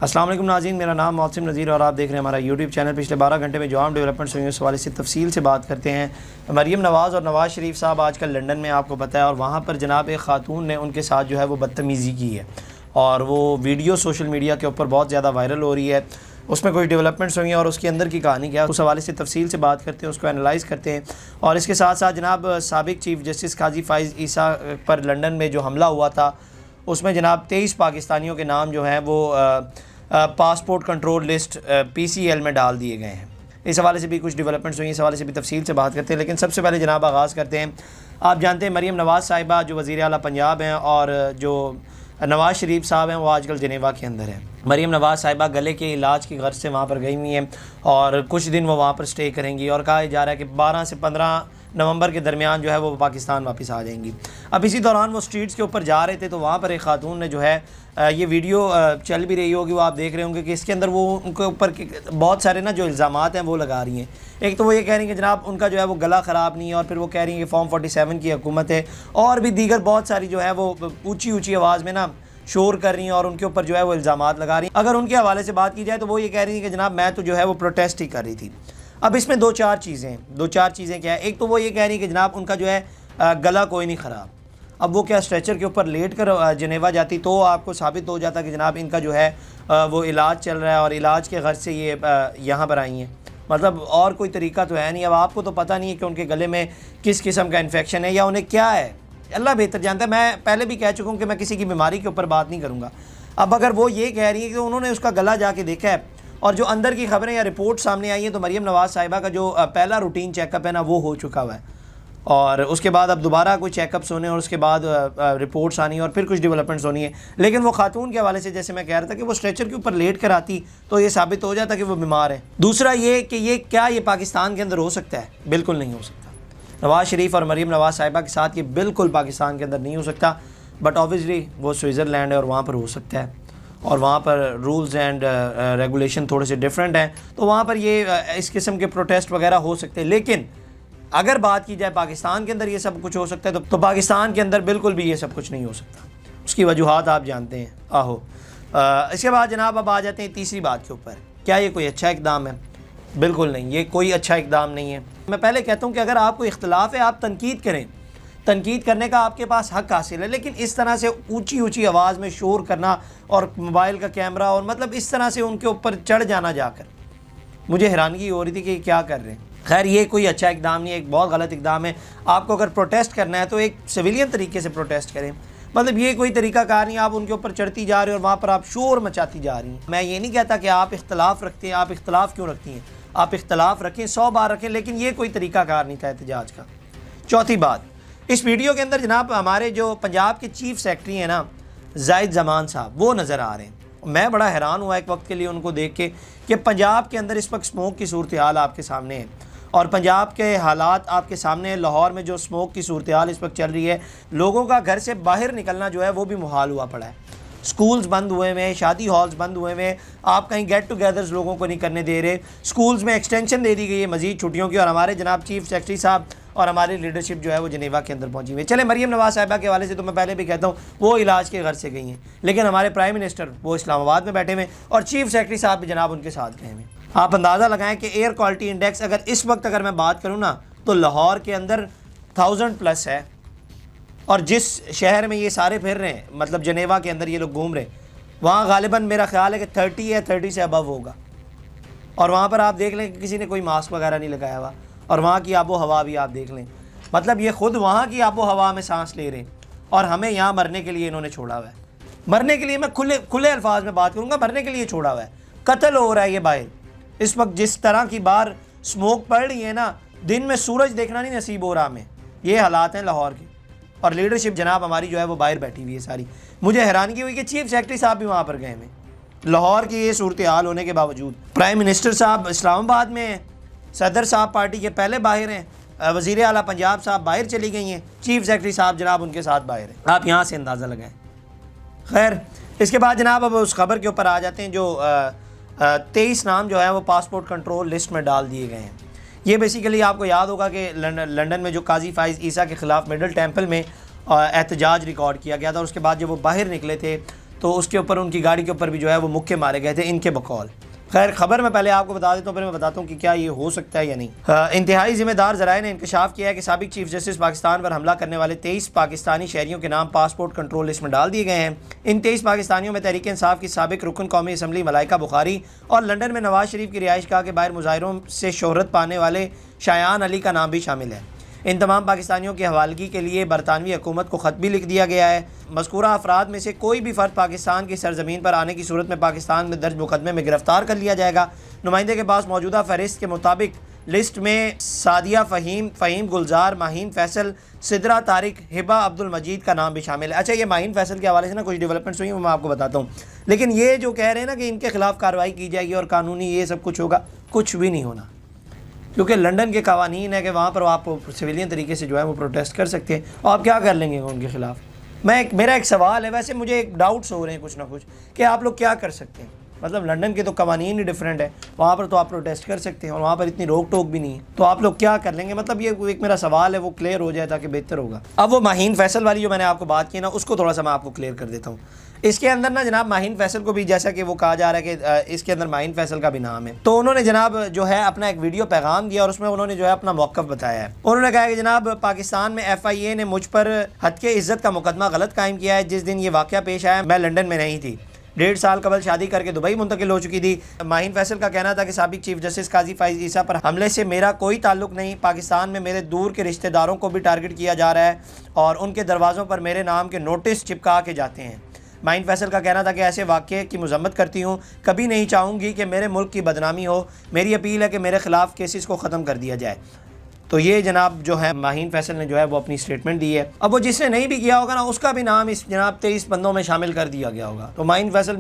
السلام علیکم ناظرین، میرا نام محسن نذیر اور آپ دیکھ رہے ہیں ہمارا یوٹیوب چینل۔ پچھلے 12 گھنٹے میں جو عام ڈیولپمنٹس ہوئی ہیں اس حوالے سے تفصیل سے بات کرتے ہیں۔ مریم نواز اور نواز شریف صاحب آج کل لنڈن میں، آپ کو پتہ ہے، اور وہاں پر جناب ایک خاتون نے ان کے ساتھ جو ہے وہ بدتمیزی کی ہے، اور وہ ویڈیو سوشل میڈیا کے اوپر بہت زیادہ وائرل ہو رہی ہے۔ اس میں کوئی ڈیولپمنٹس ہوئی ہیں اور اس کے اندر کی کہانی کیا ہے، اس حوالے سے تفصیل سے بات کرتے ہیں، اس کو انالائز کرتے ہیں۔ اور اس کے ساتھ ساتھ جناب سابق چیف جسٹس قاضی فائز عیسیٰ پر لنڈن میں جو حملہ ہوا تھا، اس میں جناب 23 پاکستانیوں کے نام جو ہیں وہ پاسپورٹ کنٹرول لسٹ PCL میں ڈال دیے گئے ہیں۔ اس حوالے سے بھی کچھ ڈیولپمنٹس ہوئی ہیں، اس حوالے سے بھی تفصیل سے بات کرتے ہیں۔ لیکن سب سے پہلے جناب آغاز کرتے ہیں، آپ جانتے ہیں مریم نواز صاحبہ جو وزیر اعلیٰ پنجاب ہیں، اور جو نواز شریف صاحب ہیں وہ آج کل جنیوا کے اندر ہیں۔ مریم نواز صاحبہ گلے کے علاج کی غرض سے وہاں پر گئی ہوئی ہیں، اور کچھ دن وہ وہاں پر سٹے کریں گی، اور کہا جا رہا ہے کہ 12 سے 15 نومبر کے درمیان جو ہے وہ پاکستان واپس آ جائیں گی۔ اب اسی دوران وہ سٹریٹس کے اوپر جا رہے تھے، تو وہاں پر ایک خاتون نے جو ہے یہ ویڈیو چل بھی رہی ہوگی، وہ آپ دیکھ رہے ہوں گے کہ اس کے اندر وہ ان کے اوپر بہت سارے جو الزامات ہیں وہ لگا رہی ہیں۔ ایک تو وہ یہ کہہ رہی ہیں کہ جناب ان کا جو ہے وہ گلا خراب نہیں ہے، اور پھر وہ کہہ رہی ہیں کہ فارم 47 کی حکومت ہے، اور بھی دیگر بہت ساری جو ہے وہ اونچی آواز میں شور کر رہی ہیں، اور ان کے اوپر جو ہے وہ الزامات لگا رہی ہیں۔ اگر ان کے حوالے سے بات کی جائے تو وہ یہ کہہ رہی ہیں کہ جناب میں تو جو ہے وہ پروٹیسٹ ہی کر رہی تھی۔ اب اس میں دو چار چیزیں کیا ہے۔ ایک تو وہ یہ کہہ رہی ہیں کہ جناب ان کا جو ہے گلا کوئی نہیں خراب۔ اب وہ کیا اسٹریچر کے اوپر لیٹ کر جنیوا جاتی تو آپ کو ثابت ہو جاتا کہ جناب ان کا جو ہے وہ علاج چل رہا ہے، اور علاج کے غرض سے یہ یہاں پر آئی ہیں۔ مطلب اور کوئی طریقہ تو ہے نہیں۔ اب آپ کو تو پتہ نہیں ہے کہ ان کے گلے میں کس قسم کا انفیکشن ہے یا انہیں کیا ہے، اللہ بہتر جانتا ہے۔ میں پہلے بھی کہہ چکا ہوں کہ میں کسی کی بیماری کے اوپر بات نہیں کروں گا۔ اب اگر وہ یہ کہہ رہی ہیں کہ انہوں نے اس کا گلا جا کے دیکھا ہے، اور جو اندر کی خبریں یا رپورٹ سامنے آئی ہیں، تو مریم نواز صاحبہ کا جو پہلا روٹین چیک اپ ہے وہ ہو چکا ہوا ہے، اور اس کے بعد اب دوبارہ کوئی چیک اپس ہونے، اور اس کے بعد رپورٹس آنی، اور پھر کچھ ڈیولپمنٹس ہونی ہیں۔ لیکن وہ خاتون کے حوالے سے جیسے میں کہہ رہا تھا کہ وہ اسٹریچر کے اوپر لیٹ کر آتی تو یہ ثابت ہو جاتا کہ وہ بیمار ہے۔ دوسرا یہ کہ یہ پاکستان کے اندر ہو سکتا ہے؟ بالکل نہیں ہو سکتا۔ نواز شریف اور مریم نواز صاحبہ کے ساتھ یہ بالکل پاکستان کے اندر نہیں ہو سکتا، بٹ آبویسلی وہ سوئٹزرلینڈ ہے اور وہاں پر ہو سکتا ہے، اور وہاں پر رولز اینڈ ریگولیشن تھوڑے سے ڈیفرنٹ ہیں، تو وہاں پر یہ اس قسم کے پروٹیسٹ وغیرہ ہو سکتے ہیں۔ لیکن اگر بات کی جائے پاکستان کے اندر یہ سب کچھ ہو سکتا ہے، تو پاکستان کے اندر بالکل بھی یہ سب کچھ نہیں ہو سکتا۔ اس کی وجوہات آپ جانتے ہیں۔ اس کے بعد جناب اب آ جاتے ہیں تیسری بات کے اوپر، کیا یہ کوئی اچھا اقدام ہے؟ بالکل نہیں، یہ کوئی اچھا اقدام نہیں ہے۔ میں پہلے کہتا ہوں کہ اگر آپ کو اختلاف ہے، آپ تنقید کریں، تنقید کرنے کا آپ کے پاس حق حاصل ہے، لیکن اس طرح سے اونچی آواز میں شور کرنا، اور موبائل کا کیمرہ، اور مطلب اس طرح سے ان کے اوپر چڑھ جانا جا کر، مجھے حیرانگی ہو رہی تھی کہ یہ کیا کر رہے ہیں۔ خیر، یہ کوئی اچھا اقدام نہیں ہے، ایک بہت غلط اقدام ہے۔ آپ کو اگر پروٹیسٹ کرنا ہے تو ایک سویلین طریقے سے پروٹیسٹ کریں، مطلب یہ کوئی طریقہ کار نہیں آپ ان کے اوپر چڑھتی جا رہے ہیں اور وہاں پر آپ شور مچاتی جا رہی ہیں۔ میں یہ نہیں کہتا کہ آپ اختلاف رکھتے ہیں، آپ اختلاف کیوں رکھتی ہیں، آپ اختلاف رکھیں، 100 بار رکھیں، لیکن یہ کوئی طریقہ کار نہیں تھا احتجاج کا۔ چوتھی بات، اس ویڈیو کے اندر جناب ہمارے جو پنجاب کے چیف سیکرٹری ہیں زاہد زمان صاحب، وہ نظر آ رہے ہیں۔ میں بڑا حیران ہوا ایک وقت کے لیے ان کو دیکھ کے کہ پنجاب کے اندر اس وقت اسموک کی صورتحال آپ کے سامنے ہے، اور پنجاب کے حالات آپ کے سامنے ہیں۔ لاہور میں جو اسموک کی صورتحال اس وقت چل رہی ہے، لوگوں کا گھر سے باہر نکلنا جو ہے وہ بھی محال ہوا پڑا ہے۔ سکولز بند ہوئے ہوئے ہیں، شادی ہالز بند ہوئے ہوئے ہیں، آپ کہیں گیٹ ٹوگیدرز لوگوں کو نہیں کرنے دے رہے۔ سکولز میں ایکسٹینشن دے دی گئی ہے مزید چھٹیوں کی، اور ہمارے جناب چیف سیکرٹری صاحب اور ہماری لیڈرشپ جو ہے وہ جنیوا کے اندر پہنچی ہوئی ہے۔ چلے مریم نواز صاحبہ کے حوالے سے تو میں پہلے بھی کہتا ہوں وہ علاج کے غرض سے گئی ہیں، لیکن ہمارے پرائم منسٹر وہ اسلام آباد میں بیٹھے ہوئے، اور چیف سیکرٹری صاحب بھی جناب ان کے ساتھ گئے ہوئے۔ آپ اندازہ لگائیں کہ ایئر کوالٹی انڈیکس اگر اس وقت میں بات کروں تو لاہور کے اندر 1000+ ہے، اور جس شہر میں یہ سارے پھر رہے ہیں، مطلب جنیوا کے اندر یہ لوگ گھوم رہے ہیں، وہاں غالباً میرا خیال ہے کہ 30 ہے، 30 سے ابو ہوگا، اور وہاں پر آپ دیکھ لیں کہ کسی نے کوئی ماسک وغیرہ نہیں لگایا ہوا، اور وہاں کی آب و ہوا بھی آپ دیکھ لیں، مطلب یہ خود وہاں کی آب و ہوا میں سانس لے رہے ہیں، اور ہمیں یہاں مرنے کے لیے انہوں نے چھوڑا ہوا ہے۔ مرنے کے لیے میں کھلے الفاظ میں بات کروں گا، مرنے کے لیے چھوڑا ہوا ہے، قتل ہو رہا ہے یہ باہر۔ اس وقت جس طرح کی باہر اسموک پڑ رہی ہے دن میں سورج دیکھنا نہیں نصیب ہو رہا ہمیں، یہ حالات ہیں لاہور کے، اور لیڈرشپ جناب ہماری جو ہے وہ باہر بیٹھی ہوئی ہے ساری۔ مجھے حیرانگی ہوئی کہ چیف سیکرٹری صاحب بھی وہاں پر گئے ہیں، لاہور کی یہ صورتحال ہونے کے باوجود۔ پرائم منسٹر صاحب اسلام آباد میں ہیں، صدر صاحب پارٹی کے پہلے باہر ہیں، وزیر اعلیٰ پنجاب صاحب باہر چلی گئی ہیں، چیف سیکرٹری صاحب جناب ان کے ساتھ باہر ہیں، آپ یہاں سے اندازہ لگائیں۔ خیر، اس کے بعد جناب اب اس خبر کے اوپر آ جاتے ہیں، جو 23 نام جو ہے وہ پاسپورٹ کنٹرول لسٹ میں ڈال دیے گئے ہیں۔ یہ بیسیکلی آپ کو یاد ہوگا کہ لنڈن میں جو قاضی فائز عیسیٰ کے خلاف مڈل ٹیمپل میں احتجاج ریکارڈ کیا گیا تھا، اور اس کے بعد جب وہ باہر نکلے تھے تو اس کے اوپر ان کی گاڑی کے اوپر بھی جو ہے وہ مکے مارے گئے تھے ان کے بقول۔ خیر خبر میں پہلے آپ کو بتا دیتا ہوں، پھر میں بتاتا ہوں کہ کیا یہ ہو سکتا ہے یا نہیں۔ انتہائی ذمہ دار ذرائع نے انکشاف کیا ہے کہ سابق چیف جسٹس پاکستان پر حملہ کرنے والے 23 پاکستانی شہریوں کے نام پاسپورٹ کنٹرول لسٹ میں ڈال دیے گئے ہیں۔ ان 23 پاکستانیوں میں تحریک انصاف کی سابق رکن قومی اسمبلی ملائکہ بخاری اور لندن میں نواز شریف کی رہائش گاہ کے باہر مظاہروں سے شہرت پانے والے شایان علی کا نام بھی شامل ہے۔ ان تمام پاکستانیوں کی حوالگی کے لیے برطانوی حکومت کو خط بھی لکھ دیا گیا ہے۔ مذکورہ افراد میں سے کوئی بھی فرد پاکستان کی سرزمین پر آنے کی صورت میں پاکستان میں درج مقدمے میں گرفتار کر لیا جائے گا۔ نمائندے کے پاس موجودہ فہرست کے مطابق لسٹ میں سعدیہ فہیم گلزار، ماہین فیصل، سدرہ طارق، ہبہ عبد المجید کا نام بھی شامل ہے۔ اچھا، یہ ماہین فیصل کے حوالے سے نا کچھ ڈیولپمنٹس ہوئی ہیں، میں آپ کو بتاتا ہوں، لیکن یہ جو کہہ رہے ہیں نا کہ ان کے خلاف کارروائی کی جائے گی اور قانونی یہ سب کچھ ہوگا، کچھ بھی نہیں ہونا، کیونکہ لنڈن کے قوانین ہے کہ وہاں پر آپ سویلین طریقے سے جو ہے وہ پروٹیسٹ کر سکتے ہیں، اور آپ کیا کر لیں گے ان کے خلاف؟ میرا ایک سوال ہے، ویسے مجھے ایک ڈاؤٹس ہو رہے ہیں کچھ نہ کچھ کہ آپ لوگ کیا کر سکتے ہیں، مطلب لنڈن کے تو قوانین ہی ڈیفرنٹ ہے، وہاں پر تو آپ پروٹیسٹ کر سکتے ہیں اور وہاں پر اتنی روک ٹوک بھی نہیں ہے، تو آپ لوگ کیا کر لیں گے؟ مطلب یہ ایک میرا سوال ہے، وہ کلیئر ہو جائے تاکہ بہتر ہوگا۔ اب وہ ماہین فیصل والی جو میں نے آپ کو بات کی نا، اس کو تھوڑا سا میں آپ کو کلیئر کر دیتا ہوں۔ اس کے اندر نا جناب ماہین فیصل کو بھی جیسا کہ وہ کہا جا رہا ہے کہ اس کے اندر ماہین فیصل کا بھی نام ہے، تو انہوں نے جناب جو ہے اپنا ایک ویڈیو پیغام دیا اور اس میں انہوں نے جو ہے اپنا موقف بتایا ہے۔ انہوں نے کہا کہ جناب پاکستان میں FIA نے مجھ پر ہتک عزت کا مقدمہ غلط قائم کیا ہے۔ جس دن یہ واقعہ پیش آیا میں لنڈن میں نہیں تھی، 1.5 سال قبل شادی کر کے دبئی منتقل ہو چکی تھی۔ ماہین فیصل کا کہنا تھا کہ سابق چیف جسٹس قاضی فائز عیسیٰ پر حملے سے میرا کوئی تعلق نہیں، پاکستان میں میرے دور کے رشتہ داروں کو بھی ٹارگٹ کیا جا رہا ہے اور ان کے دروازوں پر میرے نام کے نوٹس چپکا کے جاتے ہیں۔ ماہین فیصل کا کہنا تھا کہ ایسے واقعے کی مذمت کرتی ہوں، کبھی نہیں چاہوں گی کہ میرے ملک کی بدنامی ہو، میری اپیل ہے کہ میرے خلاف کیسز کو ختم کر دیا جائے۔ تو یہ جناب جو ہے ماہین فیصل نے جو ہے وہ اپنی سٹیٹمنٹ دی ہے۔ اب وہ جس نے نہیں بھی کیا ہوگا نا، اس کا بھی نام اس جناب 23 بندوں میں شامل کر دیا گیا ہوگا، تو ماہین فیصل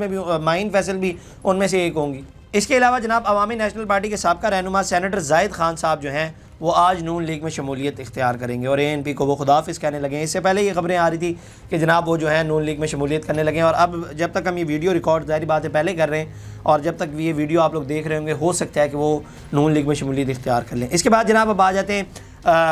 بھی ان میں سے ایک ہوں گی۔ اس کے علاوہ جناب عوامی نیشنل پارٹی کے سابقہ رہنما سینیٹر زاہد خان صاحب جو ہیں وہ آج نون لیگ میں شمولیت اختیار کریں گے اور ANP کو وہ خداحافظ کہنے لگے ہیں۔ اس سے پہلے یہ خبریں آ رہی تھی کہ جناب وہ جو ہے نون لیگ میں شمولیت کرنے لگے ہیں، اور اب جب تک ہم یہ ویڈیو ریکارڈ ظاہری بات ہے پہلے کر رہے ہیں اور جب تک یہ ویڈیو آپ لوگ دیکھ رہے ہوں گے ہو سکتا ہے کہ وہ نون لیگ میں شمولیت اختیار کر لیں۔ اس کے بعد جناب اب آ جاتے ہیں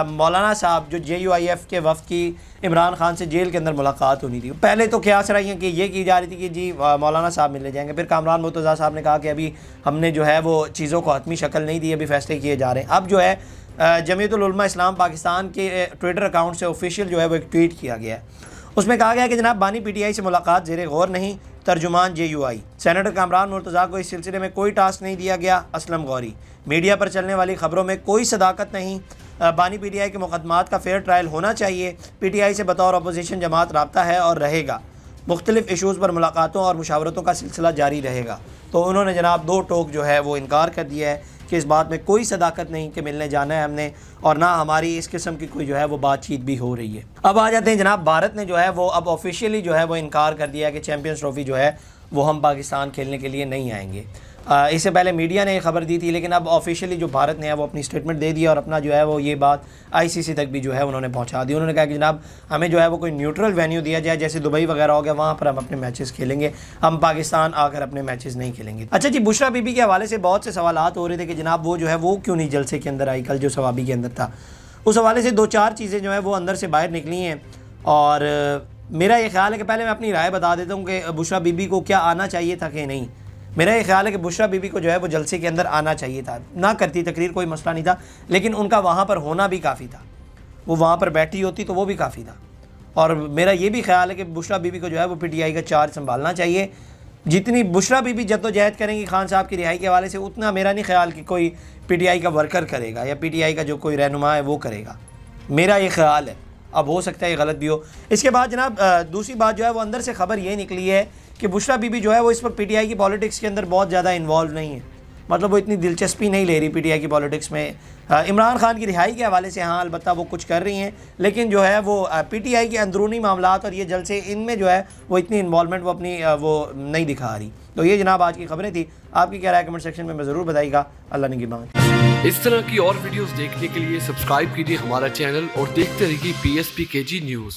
مولانا صاحب جو JUIF کے وفد کی عمران خان سے جیل کے اندر ملاقات ہونی تھی۔ پہلے تو قیاس رہی ہیں کہ یہ کی جا رہی تھی کہ جی مولانا صاحب ملنے جائیں گے، پھر کامران مرتضیٰ صاحب نے کہا کہ ابھی ہم نے جو ہے وہ چیزوں کو حتمی شکل نہیں دی، ابھی فیصلے کیے جا رہے ہیں۔ اب جو ہے جمعیت العلماء اسلام پاکستان کے ٹویٹر اکاؤنٹ سے آفیشیل جو ہے وہ ایک ٹویٹ کیا گیا ہے۔ اس میں کہا گیا کہ جناب بانی PTI سے ملاقات زیر غور نہیں، ترجمان JUI سینیٹر کامران مرتضیٰ کو اس سلسلے میں کوئی ٹاسک نہیں دیا گیا، اسلم غوری میڈیا پر چلنے والی خبروں میں کوئی صداقت نہیں، بانی PTI کے مقدمات کا فیئر ٹرائل ہونا چاہیے، PTI سے بطور اپوزیشن جماعت رابطہ ہے اور رہے گا، مختلف ایشوز پر ملاقاتوں اور مشاورتوں کا سلسلہ جاری رہے گا۔ تو انہوں نے جناب 2 ٹوک جو ہے وہ انکار کر دیا ہے کہ اس بات میں کوئی صداقت نہیں کہ ملنے جانا ہے ہم نے، اور نہ ہماری اس قسم کی کوئی جو ہے وہ بات چیت بھی ہو رہی ہے۔ اب آ جاتے ہیں جناب بھارت نے جو ہے وہ اب آفیشیلی جو ہے وہ انکار کر دیا ہے کہ چیمپئنز ٹرافی جو ہے وہ ہم پاکستان کھیلنے کے لیے نہیں آئیں گے۔ اس سے پہلے میڈیا نے یہ خبر دی تھی، لیکن اب آفیشیلی جو بھارت نے ہے وہ اپنی سٹیٹمنٹ دے دی اور اپنا جو ہے وہ یہ بات ICC تک بھی جو ہے انہوں نے پہنچا دی۔ انہوں نے کہا کہ جناب ہمیں جو ہے وہ کوئی نیوٹرل وینیو دیا جائے، جیسے دبئی وغیرہ ہو گیا، وہاں پر ہم اپنے میچز کھیلیں گے، ہم پاکستان آ کر اپنے میچز نہیں کھیلیں گے۔ اچھا جی، بشرا بی بی کے حوالے سے بہت سے سوالات ہو رہے تھے کہ جناب وہ جو ہے وہ کیوں نہیں جلسے کے اندر آئی، کل جو ثوابی کے اندر تھا، اس حوالے سے 2-4 چیزیں جو ہے وہ اندر سے باہر نکلی ہیں، اور میرا یہ خیال ہے کہ پہلے میں اپنی رائے بتا دیتا ہوں کہ بشرا بی بی کو کیا آنا چاہیے تھا کہ نہیں۔ میرا یہ خیال ہے کہ بشرا بی بی کو جو ہے وہ جلسے کے اندر آنا چاہیے تھا، نہ کرتی تقریر کوئی مسئلہ نہیں تھا، لیکن ان کا وہاں پر ہونا بھی کافی تھا، وہ وہاں پر بیٹھی ہوتی تو وہ بھی کافی تھا۔ اور میرا یہ بھی خیال ہے کہ بشرا بی بی کو جو ہے وہ PTI کا چارج سنبھالنا چاہیے۔ جتنی بشرا بی بی جدوجہد کریں گی خان صاحب کی رہائی کے حوالے سے، اتنا میرا نہیں خیال کہ کوئی PTI کا ورکر کرے گا یا PTI کا جو کوئی رہنما ہے وہ کرے گا، میرا یہ خیال ہے۔ اب ہو سکتا ہے یہ غلط بھی ہو۔ اس کے بعد جناب دوسری بات جو ہے وہ اندر سے خبر یہ نکلی ہے کہ بشرا بی بی جو ہے وہ اس وقت PTI کی پالیٹکس کے اندر بہت زیادہ انوالو نہیں ہے، مطلب وہ اتنی دلچسپی نہیں لے رہی PTI کی پالیٹکس میں۔ عمران خان کی رہائی کے حوالے سے ہاں البتہ وہ کچھ کر رہی ہیں، لیکن جو ہے وہ PTI کے اندرونی معاملات اور یہ جلسے ان میں جو ہے وہ اتنی انوالومنٹ وہ اپنی وہ نہیں دکھا رہی۔ تو یہ جناب آج کی خبریں تھی، آپ کی کیا رائے کمنٹ سیکشن میں ضرور بتائیے گا۔ اللہ نگہبان۔ اس طرح کی اور ویڈیوز دیکھنے کے لیے سبسکرائب کیجیے ہمارا چینل اور دیکھتے رہیے PSPKG نیوز۔